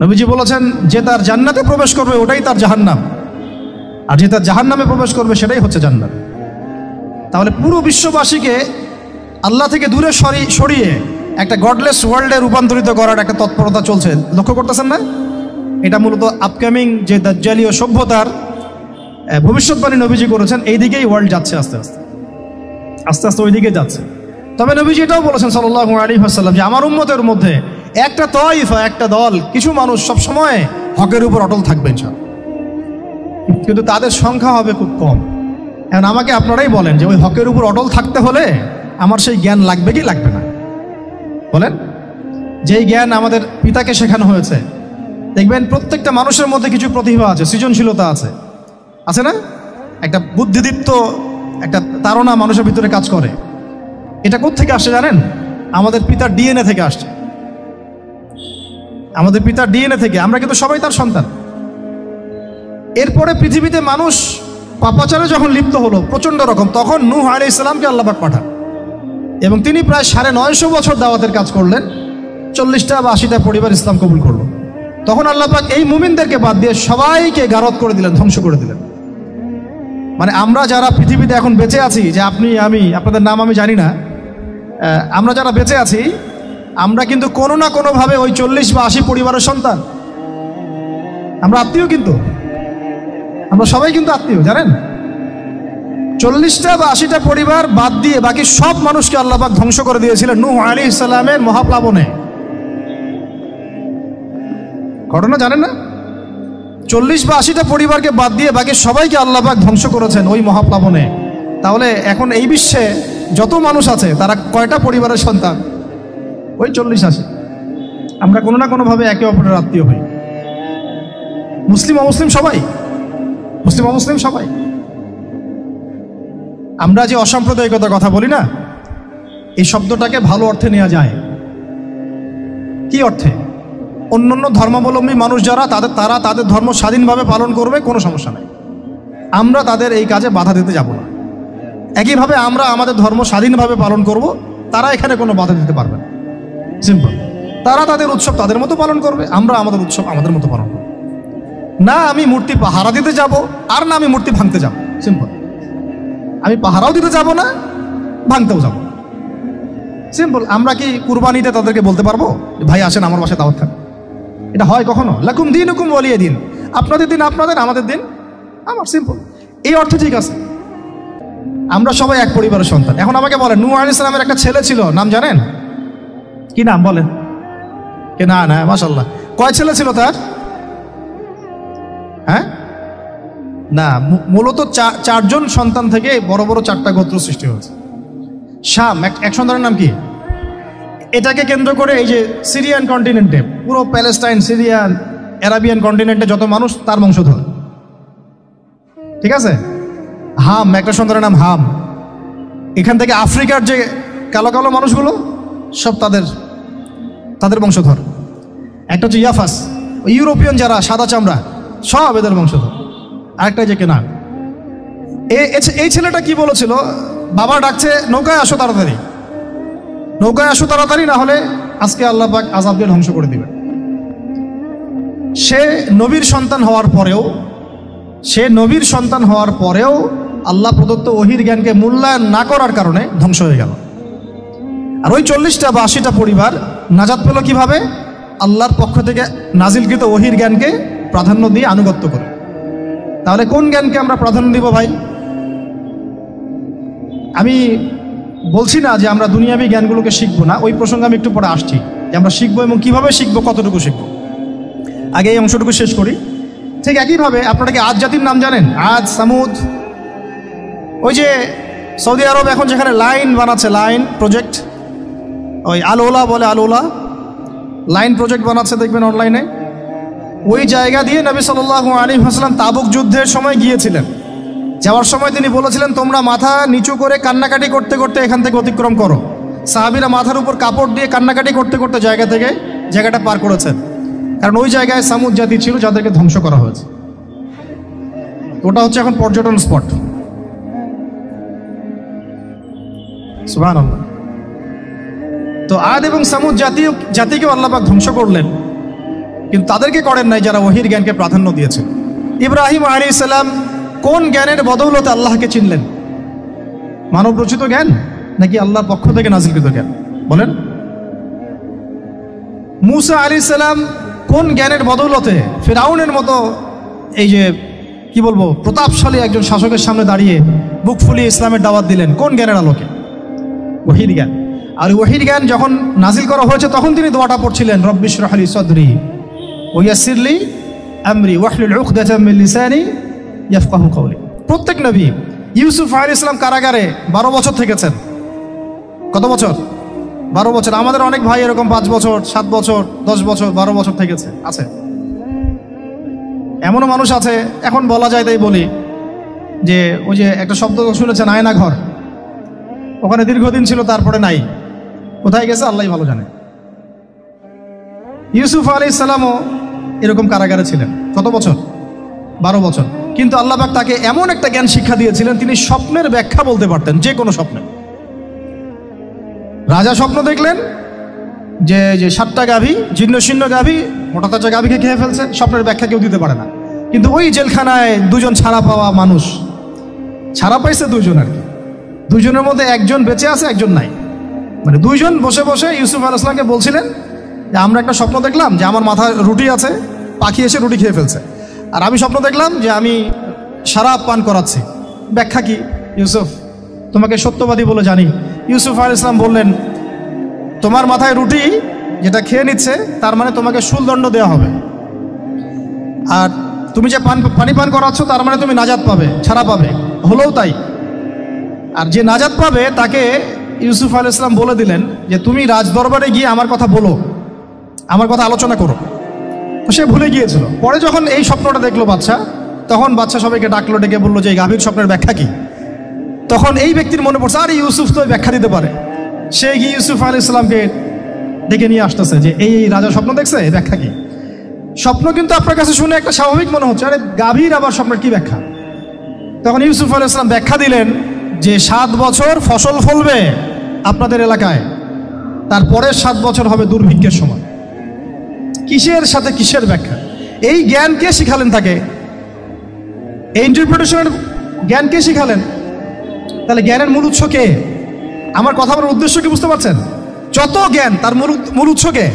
নবীজি বলেছেন, যে তার জান্নাতে প্রবেশ করবে ওটাই তার জাহান্নাম, আর যে তার জাহান্নামে প্রবেশ করবে সেটাই হচ্ছে জান্নাত। তাহলে পুরো বিশ্ববাসীকে আল্লাহ থেকে দূরে সরিয়ে একটা গডলেস ওয়ার্ল্ডে রূপান্তরিত করার একটা তৎপরতা চলছে, লক্ষ্য করতেছেন না? এটা মূলত আপকামিং যে দাজ্জালীয় সভ্যতার ভবিষ্যৎবাণী নবীজি করেছেন, এই দিকেই ওয়ার্ল্ড যাচ্ছে আস্তে আস্তে আস্তে আস্তে ওই দিকে যাচ্ছে। তবে নবীজি এটাও বলেছেন সাল্লাল্লাহু আলাইহি ওয়াসাল্লাম যে আমার উম্মতের মধ্যে একটা তয়ফা, একটা দল, কিছু মানুষ সবসময় হকের উপর অটল থাকবেন, কিন্তু তাদের সংখ্যা হবে খুব কম। এখন আমাকে আপনারাই বলেন যে ওই হকের উপর অটল থাকতে হলে আমার সেই জ্ঞান লাগবে কি লাগবে না? বলেন। যেই জ্ঞান আমাদের পিতাকে শেখানো হয়েছে, দেখবেন প্রত্যেকটা মানুষের মধ্যে কিছু প্রতিভা আছে, সৃজনশীলতা আছে, আছে না? একটা বুদ্ধিদীপ্ত একটা তাড়না মানুষের ভিতরে কাজ করে। এটা কোত্থেকে আসছে জানেন? আমাদের পিতার ডিএনএ থেকে আসছে। আমাদের পিতার ডিএনএ থেকে। আমরা কিন্তু সবাই তার সন্তান। এরপরে পৃথিবীতে মানুষ পাপাচারে যখন লিপ্ত হলো প্রচণ্ড রকম, তখন নূহ আলাইহিস সালামকে আল্লাহ পাক পাঠান এবং তিনি প্রায় 950 বছর দাওয়াতের কাজ করলেন। 40টা বা 80টা পরিবার ইসলাম কবুল করলো। তখন আল্লাহ পাক এই মুমিনদেরকে বাদ দিয়ে সবাইকে গারদ করে দিলেন, ধ্বংস করে দিলেন। মানে আমরা যারা পৃথিবীতে এখন বেঁচে আছি, যে আপনি আমি, আপনাদের নাম আমি জানি না, আমরা যারা বেঁচে আছি, আমরা কিন্তু কোনো না কোনোভাবে ওই 40 বা 80 পরিবারের সন্তান। আমরা আত্মীয়, কিন্তু আমরা সবাই কিন্তু আত্মীয়, জানেন? 40টা বা 80টা পরিবার বাদ দিয়ে বাকি সব মানুষকে আল্লাহ পাক ধ্বংস করে দিয়েছিলেন নূহ আলাইহিস সালামের মহাপ্লাবনে। ঘটনা জানেন না? 40 বা 80টা পরিবারকে বাদ দিয়ে বাকি সবাইকে আল্লাহ পাক ধ্বংস করেছেন ওই মহাপ্লাবনে। তাহলে এখন এই বিশ্বে যত মানুষ আছে তারা কয়টা পরিবারের সন্তান? ওই 40-80। আমরা কোনো না কোনোভাবে একে অপরের আত্মীয় হই। মুসলিম অমুসলিম সবাই, মুসলিম অমুসলিম সবাই। আমরা যে অসাম্প্রদায়িকতার কথা বলি না, এই শব্দটাকে ভালো অর্থে নেওয়া যায়। কি অর্থে? অন্যান্য ধর্মাবলম্বী মানুষ যারা, তারা তাদের ধর্ম স্বাধীনভাবে পালন করবে, কোনো সমস্যা নেই। আমরা তাদের এই কাজে বাধা দিতে যাব না। একইভাবে আমরা আমাদের ধর্ম স্বাধীনভাবে পালন করব, তারা এখানে কোনো বাধা দিতে পারবে না। সিম্পল। তারা তাদের উৎসব তাদের মতো পালন করবে, আমরা আমাদের উৎসব আমাদের মতো পালন করব। না আমি মূর্তি পাহারা দিতে যাব, আর না আমি মূর্তি ভাঙতে যাব। সিম্পল। আমি পাহারাও দিতে যাব না, ভাঙতেও যাব। সিম্পল। আমরা কি কুরবানিতে তাদেরকে বলতে পারবো ভাই আসেন আমার বাসায় দাওয়াত খান? এটা হয় কখনো? লাকুম দীনুকুম ওয়ালিয়া দিন। আপনাদের দিন আপনাদের, আমাদের দিন আমার। সিম্পল। এই অর্থে ঠিক আছে, আমরা সবাই এক পরিবারের সন্তান। এখন আমাকে বলেন, নূহ আলাইহিস সালামের একটা ছেলে ছিল, নাম জানেন? কি নাম বলেন? কে? না না, মাশাআল্লাহ। কয় ছেলে ছিল তার? হ্যাঁ না, মূলত 4জন সন্তান থেকে বড় বড় 4টা গোত্র সৃষ্টি হয়েছে। শাম এক সন্তানের নাম কি? এটাকে কেন্দ্র করে এই যে সিরিয়ান কন্টিনেন্টে, পুরো প্যালেস্টাইন, সিরিয়ান, অ্যারাবিয়ান কন্টিনেন্টে যত মানুষ, তার বংশধর। ঠিক আছে? হাম, একটা সন্তানের নাম হাম। এখান থেকে আফ্রিকার যে কালো কালো মানুষগুলো সব তাদের বংশধর। একটা হচ্ছে ইয়াফাস, ইউরোপিয়ান যারা সাদা চামড়া, সব এদের বংশধর। আরেকটা যে কেনান। এই ছেলেটা কি বলেছিল? বাবা ডাকছে, নৌকায় আসো তাড়াতাড়ি, নৌকায় আসো তাড়াতাড়ি, না হলে আজকে আল্লাহ পাক আযাব দিয়ে ধ্বংস করে দিবেন। সে নবীর সন্তান হওয়ার পরেও আল্লাহ প্রদত্ত ওহির জ্ঞানকে মূল্যায়ন না করার কারণে ধ্বংস হয়ে গেল। আর ওই 40টা বা 80টা পরিবার নাজাত পেল কিভাবে? আল্লাহর পক্ষ থেকে নাজিলকৃত ওহির জ্ঞানকে প্রাধান্য দিয়ে আনুগত্য করে। তাহলে কোন জ্ঞানকে আমরা প্রাধান্য দিব ভাই? আমি বলছি না যে আমরা দুনিয়াবি জ্ঞানগুলোকে শিখবো না, ওই প্রসঙ্গে আমি একটু পরে আসছি যে আমরা শিখবো এবং কিভাবে শিখবো, কতটুকু শিখবো। আগে এই অংশটুকু শেষ করি। ঠিক একইভাবে আপনারা কি আদ জাতির নাম জানেন? আদ, সামুদ। ওই যে সৌদি আরব এখন যেখানে লাইন বানাচ্ছে, লাইন প্রজেক্ট, ওই আল-ওলা বলে, আল-ওলা লাইন প্রজেক্ট বানাচ্ছে দেখবেন অনলাইনে। ওই জায়গা দিয়ে নবী সাল্লাল্লাহু আলাইহি ওয়াসাল্লাম তাবুক যুদ্ধের সময় গিয়েছিলেন। যাওয়ার সময় তিনি বলেছিলেন, তোমরা মাথা নিচু করে কান্নাকাটি করতে করতে এখান থেকে অতিক্রম করো। সাহাবীরা মাথার উপর কাপড় দিয়ে কান্নাকাটি করতে করতে জায়গাটা পার করেছেন, কারণ ওই জায়গায় সামুদ জাতি ছিল যাদেরকে ধ্বংস করা হয়েছে। ওটা হচ্ছে এখন পর্যটন স্পট। সুবহানাল্লাহ। তো আদ এবং সামুদ জাতিকেও আল্লাহ পাক ধ্বংস করলেন, কিন্তু তাদেরকে করেন নাই যারা ওহীর জ্ঞানকে প্রাধান্য দিয়েছেন। ইব্রাহিম আলাইহিস সালাম কোন জ্ঞানের বদৌলতে আল্লাহকে চিনলেন? মানব রচিত জ্ঞান নাকি আল্লাহর পক্ষ থেকে নাজিলকৃত জ্ঞান? বলেন। মূসা আলাইহিস সালাম কোন জ্ঞানের বদৌলতে ফিরআউনের মতো এই যে কি বলবো প্রতাপশালী একজন শাসকের সামনে দাঁড়িয়ে বুক ফুলিয়ে ইসলামের দাওয়াত দিলেন? কোন জ্ঞানের আলোকে? ওহীর জ্ঞান। আর ওহীর জ্ঞান যখন নাজিল করা হয়েছে তখন তিনি দোয়াটা পড়ছিলেন, রব্বি ইশরাহ লি সাদরি ওয়া ইয়াসসির লি আমরি ওয়াহলুল উকদাতাম মিন লিসানি ইয়াফকাহু কওলি। প্রত্যেক নবী, ইউসুফ আলাইহিস সালাম কারাগারে 12 বছর থেকেছেন। কত বছর? 12 বছর। আমাদের অনেক ভাই এরকম 5 বছর, 7 বছর, 10 বছর, 12 বছর থেকেছে, আছে। এমনও মানুষ আছে, এখন বলা যায় তাই বলি, যে ওই যে একটা শব্দ শুনেছেন আয়না ঘর, ওখানে দীর্ঘদিন ছিল, তারপরে নাই, কোথায় গেছে আল্লাহই ভালো জানে। ইউসুফ আলাইহিস সালামও এরকম কারাগারে ছিলেন। কত বছর? 12 বছর। কিন্তু আল্লাহ পাক তাকে এমন একটা জ্ঞান শিক্ষা দিয়েছিলেন, তিনি স্বপ্নের ব্যাখ্যা বলতে পারতেন, যে কোনো স্বপ্নে। রাজা স্বপ্ন দেখলেন যে 7টা গাভী, জীর্ণ শীর্ণ গাভী, মোটা তাজা গাভীকে খেয়ে ফেলছে, স্বপ্নের ব্যাখ্যা কেউ দিতে পারে না। কিন্তু ওই জেলখানায় 2 জন ছাড়া পাওয়া মানুষ, ছাড়া পাইছে 2 জন আর কি, 2 জনের মধ্যে একজন বেঁচে আছে, একজন নাই। মানে 2 জন বসে বসে ইউসুফ আলাইহিস সালামকে বলছিলেন যে আমরা একটা স্বপ্ন দেখলাম যে আমার মাথায় রুটি আছে, পাখি এসে রুটি খেয়ে ফেলছে। আর আমি স্বপ্ন দেখলাম যে আমি শরাব পান করাচ্ছি, ব্যাখ্যা কি ইউসুফ? তোমাকে সত্যবাদী বলে জানি। ইউসুফ আলাইহিস সালাম বললেন, তোমার মাথায় রুটি যেটা খেয়ে নিচ্ছে তার মানে তোমাকে শুলদণ্ড দেওয়া হবে, আর তুমি যে পানি পান করাচ্ছ তার মানে তুমি নাজাত পাবে, ছাড়া পাবে। হলেও তাই। আর যে নাজাত পাবে তাকে ইউসুফ আলাইহিস সালাম বলে দিলেন যে তুমি রাজদরবারে গিয়ে আমার কথা বলো, আমার কথা আলোচনা করো। তো সে ভুলে গিয়েছিল। পরে যখন এই স্বপ্নটা দেখলো বাদশা, তখন বাদশা সবাইকে ডাকলো, ডেকে বললো যে এই গাভীর স্বপ্নের ব্যাখ্যা কি? তখন এই ব্যক্তির মনে পড়ছে, আরে ইউসুফ তো ব্যাখ্যা দিতে পারে। সে গিয়ে ইউসুফ আলাইহিস সালামকে ডেকে নিয়ে আসতেছে যে এই রাজা স্বপ্ন দেখছে, ব্যাখ্যা কি? স্বপ্ন কিন্তু আপনার কাছে শুনে একটা স্বাভাবিক মনে হচ্ছে, আরে গাভীর আবার স্বপ্নের কি ব্যাখ্যা? তখন ইউসুফ আলাইহিস সালাম ব্যাখ্যা দিলেন যে 7 বছর ফসল ফলবে আপনাদের এলাকায়, তারপরের 7 বছর হবে দুর্ভিক্ষের সময়। কিসের সাথে কিসের ব্যাখ্যা? এই জ্ঞান কে শিখালেন তাকে? এই ইন্টারপ্রিটেশনের জ্ঞান কে শিখালেন? তাহলে জ্ঞানের মূল উৎস কে? আমার কথা বলার উদ্দেশ্য কি বুঝতে পারছেন? যত জ্ঞান তার মূল উৎস কে?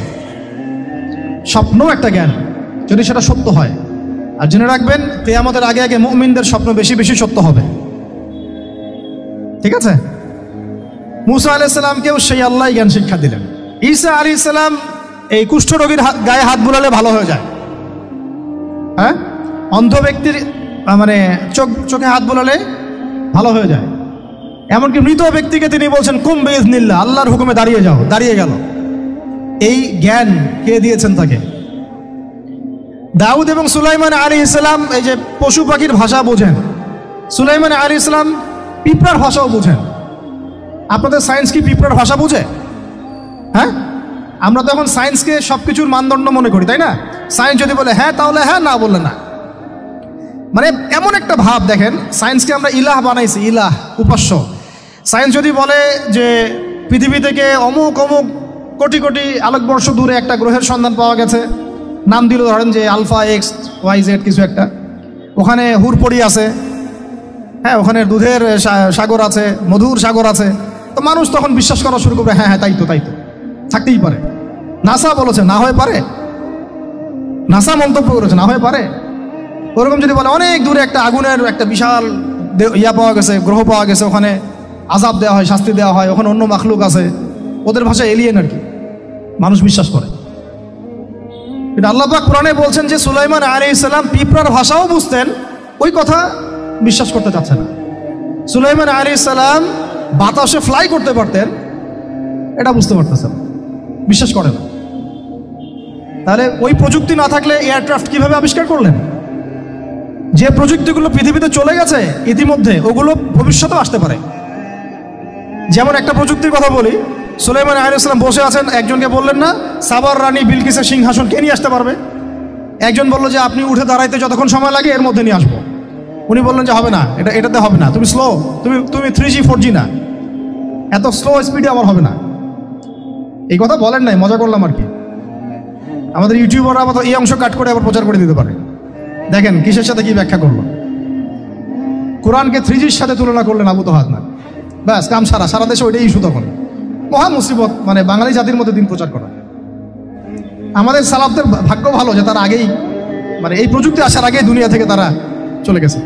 স্বপ্ন একটা জ্ঞান, যদি সেটা সত্য হয়। আর জেনে রাখবেন, কিয়ামতের আগে আগে মুমিনদের স্বপ্ন বেশি বেশি সত্য হবে। ঠিক আছে? মূসা আলাইহিস সালামকেও সেই আল্লাহ জ্ঞান শিক্ষা দিলেন। ঈসা আলাইহিস সালাম এই কুষ্ঠরোগীর গায়ে হাত বুলালে ভালো হয়ে যায়। হ্যাঁ, অন্ধ ব্যক্তির মানে চোখে হাত বুলালে ভালো হয়ে যায়। এমনকি মৃত ব্যক্তিকে তিনি বলছেন কুম বিইজনিল্লাহ, আল্লাহর হুকুমে দাঁড়িয়ে যাও, দাঁড়িয়ে গেল। এই জ্ঞান কে দিয়েছেন তাকে? দাউদ এবং সুলাইমান আলাইহিস সালাম এই যে পশু পাখির ভাষা বোঝেন, সুলাইমান আলাইহিস সালাম পিঁপড়ার ভাষাও বোঝেন। আপনাদের সায়েন্স কি পিঁপড়ার ভাষা বোঝে? হ্যাঁ, আমরা তো এখন সায়েন্সকে সব কিছুর মানদণ্ড মনে করি, তাই না? সায়েন্স যদি বলে হ্যাঁ তাহলে হ্যাঁ, না বললে না। মানে এমন একটা ভাব, দেখেন সায়েন্সকে আমরা ইলাহ বানাইছি, ইলাহ, উপাস্য। সায়েন্স যদি বলে যে পৃথিবী থেকে অমুক অমুক কোটি কোটি আলোকবর্ষ দূরে একটা গ্রহের সন্ধান পাওয়া গেছে, নাম দিল ধরেন যে আলফা এক্স ওয়াই জেড কিছু একটা, ওখানে হুরপড়ি আছে, হ্যাঁ ওখানে দুধের সাগর আছে, মধুর সাগর আছে, তো মানুষ তখন বিশ্বাস করা শুরু করবে, হ্যাঁ হ্যাঁ তাই তো থাকতেই পারে। নাসা বলেছে না হয়ে পারে, নাসা মন্তব্য করেছে না হয়ে পারে। ওরকম যদি বলে অনেক দূরে একটা আগুনের একটা বিশাল পাওয়া গেছে, গ্রহ পাওয়া গেছে, ওখানে আযাব দেওয়া হয়, শাস্তি দেওয়া হয়, ওখানে অন্য মাখলুক আছে, ওদের ভাষা এলিয়েন আর কি, মানুষ বিশ্বাস করে। কিন্তু আল্লাহ পাক কোরআনে বলছেন যে সুলাইমান আলাইহিস সালাম পিঁপড়ার ভাষাও বুঝতেন, ওই কথা বিশ্বাস করতে চাচ্ছে না। সুলাইমান আলাইহিস সালাম বাতাসে ফ্লাই করতে পারতেন, এটা বুঝতে পারতেছেন, বিশ্বাস করে না। তাহলে ওই প্রযুক্তি না থাকলে এয়ারক্রাফট কিভাবে আবিষ্কার করলেন? যে প্রযুক্তিগুলো পৃথিবীতে চলে গেছে ইতিমধ্যে, ওগুলো ভবিষ্যতেও আসতে পারে। যেমন একটা প্রযুক্তির কথা বলি, সুলাইমান আলাইহিস সালাম বসে আছেন, একজনকে বললেন না সাবার রানী বিলকিসের সিংহাসন কে নিয়ে আসতে পারবে? একজন বলল যে আপনি উঠে দাঁড়াইতে যতক্ষণ সময় লাগে এর মধ্যে নিয়ে আসবো। উনি বললেন যে হবে না, এটাতে হবে না, তুমি স্লো, তুমি 3G 4G না, এত স্লো স্পিডে আমার হবে না। এই কথা বলেন নাই, মজা করলাম আর কি। আমাদের ইউটিউবাররা আবার এই অংশ কাট করে আবার প্রচার করে দিতে পারে। দেখেন কিসের সাথে কি ব্যাখ্যা করলো, কোরআনকে 3Gর সাথে তুলনা করলেন আবু তোহাদ না, ব্যাস কাম সারা দেশে ওইটাই ইস্যু। তখন মহা মুসিবত, মানে বাঙালি জাতির মধ্যে দিন প্রচার করা। আমাদের সালাফদের ভাগ্য ভালো যে তারা আগেই, মানে এই প্রযুক্তি আসার আগেই দুনিয়া থেকে তারা চলে গেছে।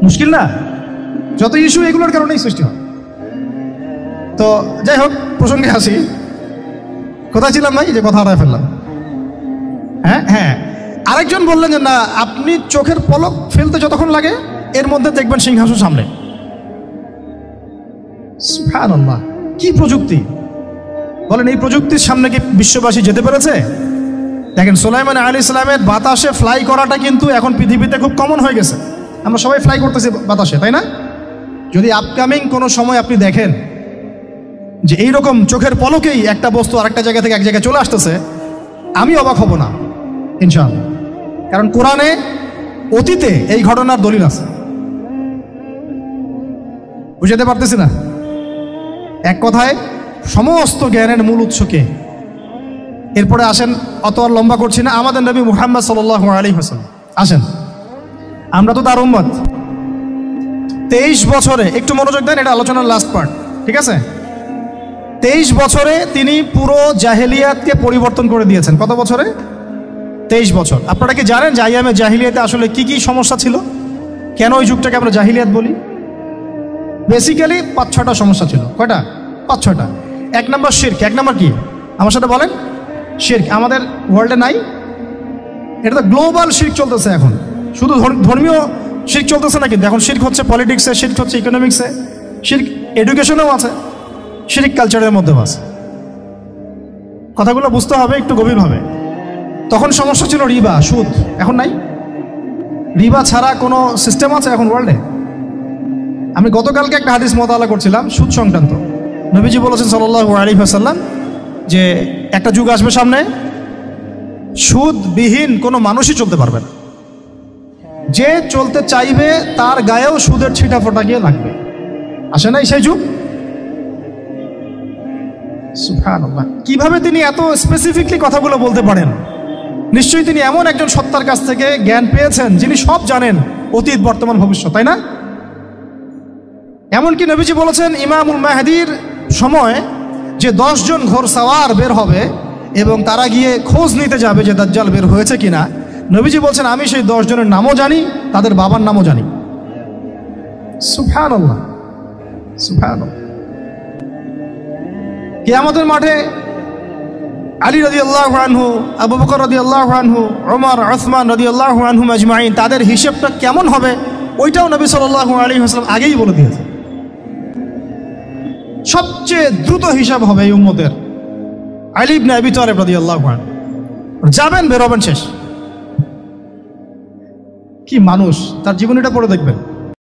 মুশকিল না, যত ইস্যু এগুলোর কারণেই সৃষ্টি হয়। তো যাই হোক, প্রসঙ্গে আসি, কোথায় ছিলাম ভাই, যে কথা হারায় ফেললাম। হ্যাঁ, আরেকজন বললেন যে না, আপনি চোখের পলক ফেলতে যতক্ষণ লাগে এর মধ্যে দেখবেন সিংহাসন সামনে। সুবহানাল্লাহ, কি প্রযুক্তি বলেন! এই প্রযুক্তির সামনে কি বিশ্ববাসী যেতে পেরেছে? দেখেন সুলাইমান আলাইহিস সালামের বাতাসে ফ্লাই করাটা কিন্তু এখন পৃথিবীতে খুব কমন হয়ে গেছে। আমরা সবাই ফ্লাই করতেছি বাতাসে, তাই না? যদি আপকামিং কোনো সময় আপনি দেখেন যে এইরকম চোখের পলকেই একটা বস্তু আরেকটা জায়গা থেকে এক জায়গায় চলে আসতেছে, আমি অবাক হব না ইনশাআল্লাহ। কারণ কোরআনে অতীতে এই ঘটনার দলিল আছে। বুঝাতে পারতেছি না? এক কথায় সমস্ত জ্ঞানের মূল উৎসকে। এরপরে আসেন, অত আর লম্বা করছি না, আমাদের নবী মুহাম্মদ সাল্লাল্লাহু আলাইহি ওয়াসাল্লাম আসেন। আমরা তো তার উম্মত। 23 বছরে, একটু মনোযোগ দেন, এটা আলোচনার লাস্ট পার্ট, ঠিক আছে? 23 বছরে তিনি পুরো জাহেলিয়াতকে পরিবর্তন করে দিয়েছেন। কত বছরে? 23 বছর। আপনারা কি জানেন যে আইয়ামে জাহিলিয়াতে আসলে কি কি সমস্যা ছিল? কেন ওই যুগটাকে আমরা জাহিলিয়াত বলি? বেসিক্যালি 5-6টা সমস্যা ছিল। কয়টা? 5-6টা। 1 নম্বর শিরক। 1 নম্বর কি? আমার সাথে বলেন। শিরক আমাদের ওয়ার্ল্ডে নাই, এটা তো গ্লোবাল শিরক চলতেছে এখন। শুধু ধর্মীয় শিরক চলতেছে না, কিন্তু এখন শিরক হচ্ছে পলিটিক্সে, শিরক হচ্ছে ইকোনমিক্সে, শিরক এডুকেশনেও আছে, শিরক কালচারের মধ্যেও আছে। কথাগুলো বুঝতে হবে একটু গভীরভাবে। তখন সমস্যা ছিল রিবা, সুদ। এখন নাই। রিবা ছাড়া কোনো সিস্টেম আছে এখন ওয়ার্ল্ডে? আমি গতকালকে একটা হাদিস মোতালা করছিলাম সুদ সংক্রান্ত। নবীজি বলেছেন সাল্লাল্লাহু আলাইহি ওয়াসাল্লাম যে একটা যুগ আসবে সামনে, সুদবিহীন কোনো মানুষই চলতে পারবে না। যে চলতে চাইবে তার গায়েও সুদের ছিটা ফোটা গিয়ে লাগবে। আসে নাই সেই যুগ? সুবহানাল্লাহ, কিভাবে তিনি এত স্পেসিফিকলি কথাগুলো বলতে পারেন? নিশ্চয়ই তিনি এমন একজন সত্তার কাছ থেকে জ্ঞান পেয়েছেন যিনি সব জানেন, অতীত বর্তমান ভবিষ্যৎ, তাই না? এমনকি নবীজি বলেছেন ইমামুল মাহদির সময় যে 10 জন ঘোড়সাওয়ার বের হবে এবং তারা গিয়ে খোঁজ নিতে যাবে যে দাজ্জাল বের হয়েছে কিনা। নবীজি বলছেন আমি সেই 10 জনের নামও জানি, তাদের বাবার নামও জানি। সুবহানাল্লাহ, সুবহানাল্লাহ। কিয়ামতের মাঠে আলী রাদিয়াল্লাহু আনহু, আবু বকর রাদিয়াল্লাহু আনহু, ওমর, উসমান রাদিয়াল্লাহু আনহুম আজমাইন, তাদের হিসাবটা কেমন হবে ওইটাও নবী সাল্লাল্লাহু আলাইহি ওয়াসাল্লাম আগেই বলে দিয়েছেন। সবচেয়ে দ্রুত হিসাব হবে এই উম্মতের আলী ইবনে আবি তালিব রাদিয়াল্লাহু আনহু। যাবেন, বেরোবেন, শেষ। কি মানুষ, তার জীবনীটা পড়ে দেখবেন।